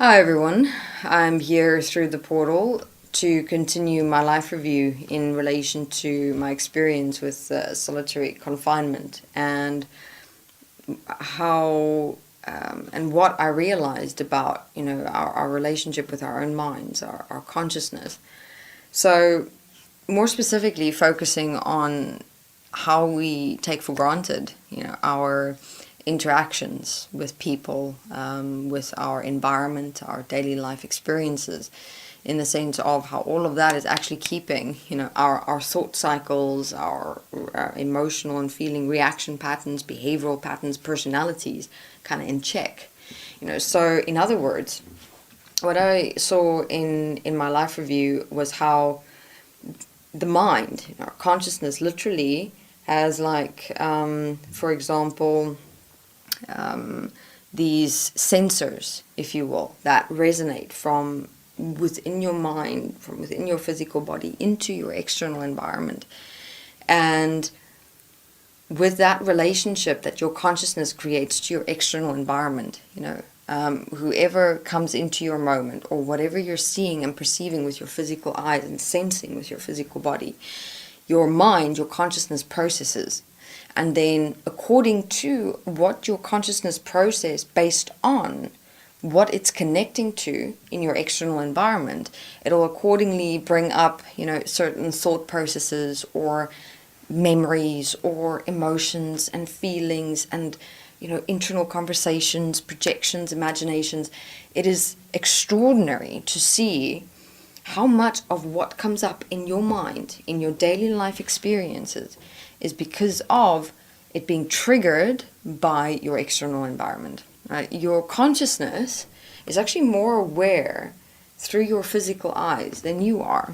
Hi everyone, I'm here through the portal to continue my life review in relation to my experience with solitary confinement and how and what I realized about our relationship with our own minds, our consciousness. So more specifically focusing on how we take for granted our interactions with people, with our environment, our daily life experiences, in the sense of how all of that is actually keeping our thought cycles, our emotional and feeling reaction patterns, behavioral patterns, personalities kind of in check. So in other words, what I saw in my life review was how the mind, our consciousness, literally has, like, for example, these sensors, if you will, that resonate from within your mind, from within your physical body into your external environment. And with that relationship that your consciousness creates to your external environment, whoever comes into your moment, or whatever you're seeing and perceiving with your physical eyes and sensing with your physical body, your mind, your consciousness processes. And then according to what your consciousness process based on what it's connecting to in your external environment, it'll accordingly bring up, certain thought processes or memories or emotions and feelings and, internal conversations, projections, imaginations. It is extraordinary to see how much of what comes up in your mind, in your daily life experiences, is because of it being triggered by your external environment. Right? Your consciousness is actually more aware through your physical eyes than you are.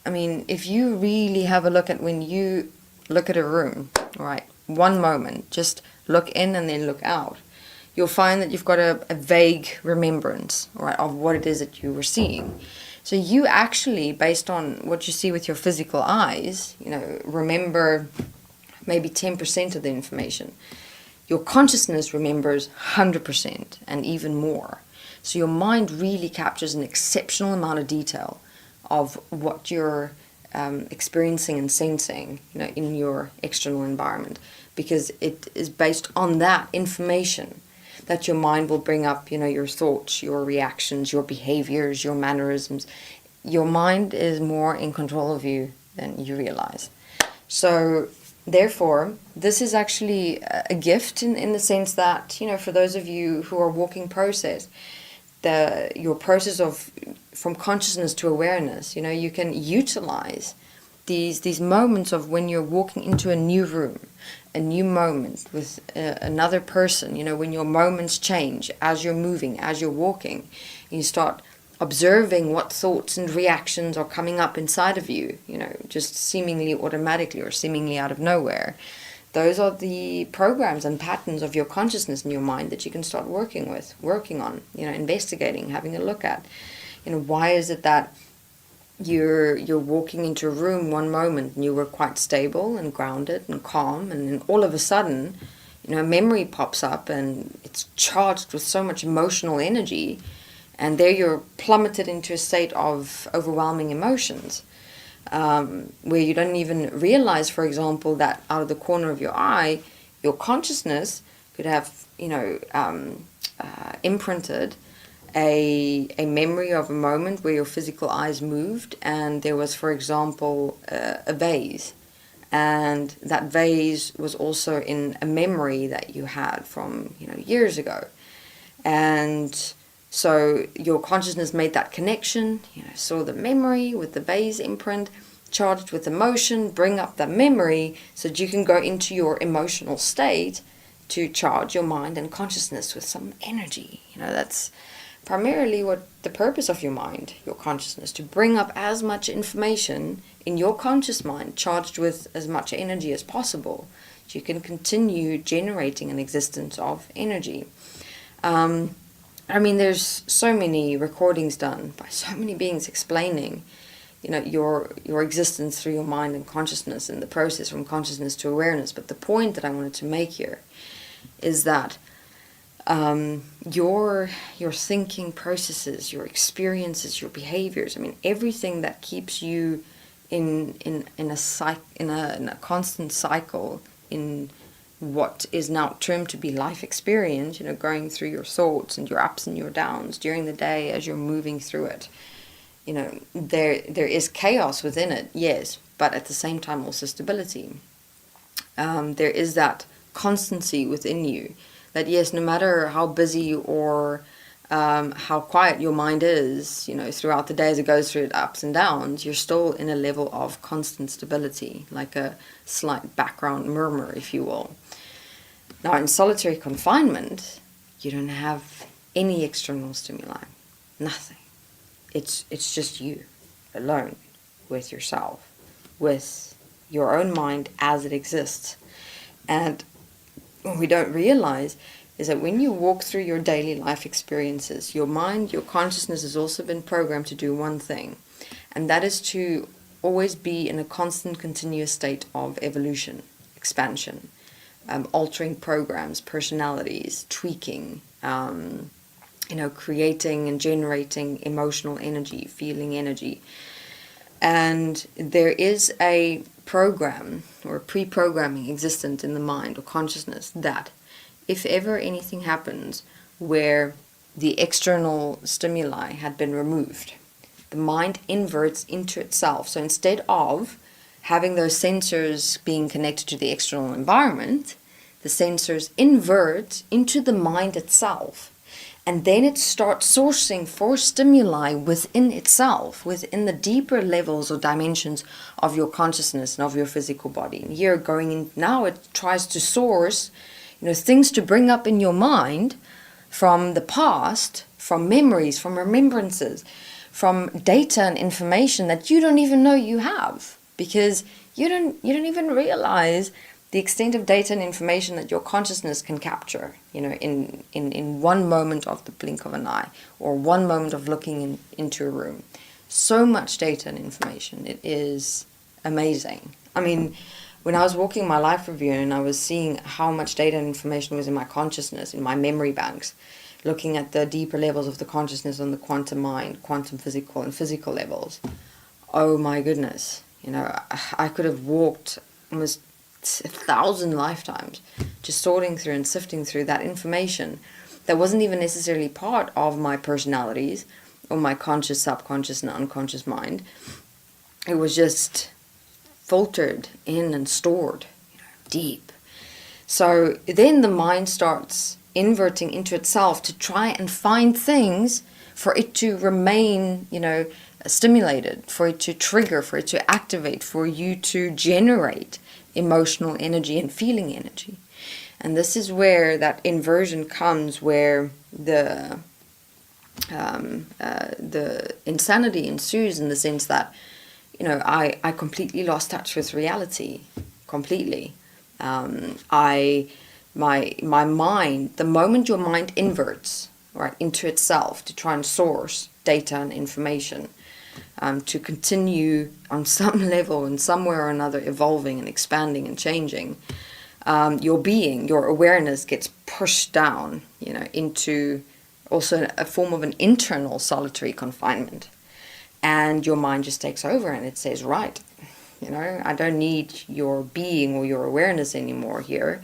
I mean, if you really have a look at when you look at a room, right, one moment, just look in and then look out, you'll find that you've got a vague remembrance, right, of what it is that you were seeing. So you actually, based on what you see with your physical eyes, remember maybe 10% of the information. Your consciousness remembers 100% and even more. So your mind really captures an exceptional amount of detail of what you're experiencing and sensing, in your external environment, because it is based on that information that your mind will bring up, your thoughts, your reactions, your behaviors, your mannerisms. Your mind is more in control of you than you realize. So therefore, this is actually a gift in the sense that, for those of you who are walking process, your process of from consciousness to awareness, you can utilize these moments of when you're walking into a new room, a new moment with another person, when your moments change as you're moving, as you're walking, you start observing what thoughts and reactions are coming up inside of you, just seemingly automatically or seemingly out of nowhere. Those are the programs and patterns of your consciousness in your mind that you can start working on, investigating, having a look at. Why is it that you're walking into a room one moment and you were quite stable and grounded and calm, and then all of a sudden, a memory pops up and it's charged with so much emotional energy, and there you're plummeted into a state of overwhelming emotions, where you don't even realize, for example, that out of the corner of your eye, your consciousness could have, imprinted a memory of a moment where your physical eyes moved, and there was, for example, a vase, and that vase was also in a memory that you had from years ago, and so your consciousness made that connection, saw the memory with the vase imprint, charged with emotion, bring up that memory so that you can go into your emotional state to charge your mind and consciousness with some energy. That's primarily what the purpose of your mind, your consciousness, to bring up as much information in your conscious mind, charged with as much energy as possible, so you can continue generating an existence of energy. There's so many recordings done by so many beings explaining, your existence through your mind and consciousness and the process from consciousness to awareness. But the point that I wanted to make here is that your thinking processes, your experiences, your behaviors. I mean, everything that keeps you in a constant cycle in what is now termed to be life experience, going through your thoughts and your ups and your downs during the day as you're moving through it. There is chaos within it, yes, but at the same time also stability. There is that constancy within you that, yes, no matter how busy or how quiet your mind is, throughout the day as it goes through its ups and downs, you're still in a level of constant stability, like a slight background murmur, if you will. Now, in solitary confinement, you don't have any external stimuli, nothing. It's just you, alone, with yourself, with your own mind as it exists. And what we don't realize is that when you walk through your daily life experiences, your mind, your consciousness has also been programmed to do one thing, and that is to always be in a constant, continuous state of evolution, expansion, altering programs, personalities, tweaking, creating and generating emotional energy, feeling energy. And there is a program or pre-programming existent in the mind or consciousness that if ever anything happens where the external stimuli had been removed, the mind inverts into itself. So instead of having those sensors being connected to the external environment, the sensors invert into the mind itself. And then it starts sourcing for stimuli within itself, within the deeper levels or dimensions of your consciousness and of your physical body. And here going in now, it tries to source, things to bring up in your mind from the past, from memories, from remembrances, from data and information that you don't even know you have, because you don't even realize the extent of data and information that your consciousness can capture, in one moment of the blink of an eye, or one moment of looking into a room. So much data and information. It is amazing. I mean, when I was walking my life review and I was seeing how much data and information was in my consciousness, in my memory banks, looking at the deeper levels of the consciousness on the quantum mind, quantum physical and physical levels, oh my goodness. I could have walked almost 1,000 lifetimes just sorting through and sifting through that information that wasn't even necessarily part of my personalities or my conscious, subconscious and unconscious mind. It was just filtered in and stored deep. So then the mind starts inverting into itself to try and find things for it to remain, stimulated, for it to trigger, for it to activate, for you to generate emotional energy and feeling energy. And this is where that inversion comes, where the insanity ensues, in the sense that I completely lost touch with reality, completely. My mind, the moment your mind inverts right into itself to try and source data and information, to continue on some level and somewhere or another evolving and expanding and changing, your being, your awareness gets pushed down, into also a form of an internal solitary confinement. And your mind just takes over and it says, right, I don't need your being or your awareness anymore here.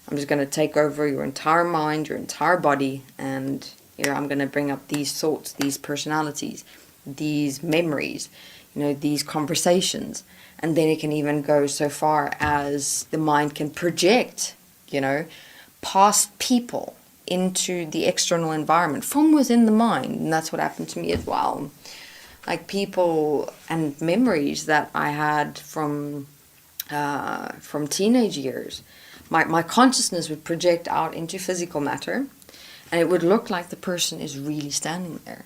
I'm just going to take over your entire mind, your entire body, and I'm going to bring up these thoughts, these personalities, these memories, these conversations. And then it can even go so far as the mind can project, past people into the external environment from within the mind. And that's what happened to me as well. Like people and memories that I had from teenage years. My consciousness would project out into physical matter, and it would look like the person is really standing there.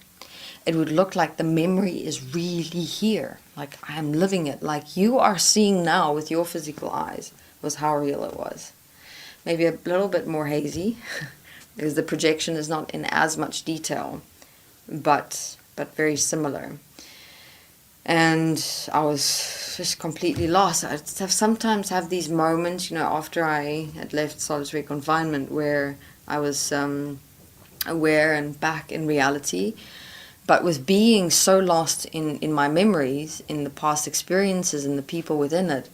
It would look like the memory is really here, like I am living it, like you are seeing now with your physical eyes, was how real it was. Maybe a little bit more hazy, because the projection is not in as much detail, but very similar. And I was just completely lost. I sometimes have these moments, after I had left solitary confinement, where I was aware and back in reality. But with being so lost in my memories, in the past experiences and the people within it,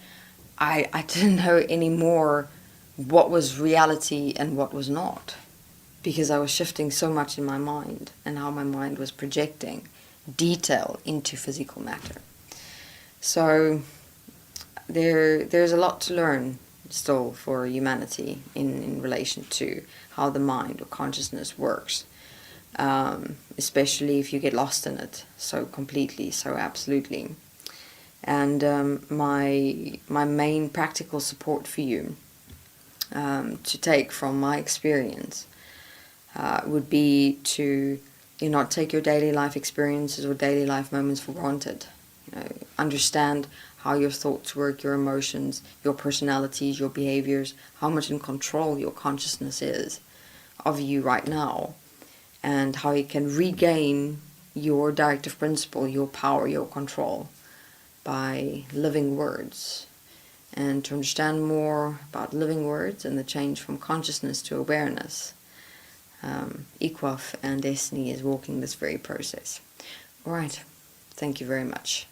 I didn't know anymore what was reality and what was not, because I was shifting so much in my mind and how my mind was projecting detail into physical matter. So there's a lot to learn still for humanity in relation to how the mind or consciousness works, especially if you get lost in it so completely, so absolutely. And my main practical support for you to take from my experience would be to not take your daily life experiences or daily life moments for granted. Understand how your thoughts work, your emotions, your personalities, your behaviors, how much in control your consciousness is of you right now, and how you can regain your directive principle, your power, your control by living words. And to understand more about living words and the change from consciousness to awareness, Equaf and Destiny is walking this very process. All right, thank you very much.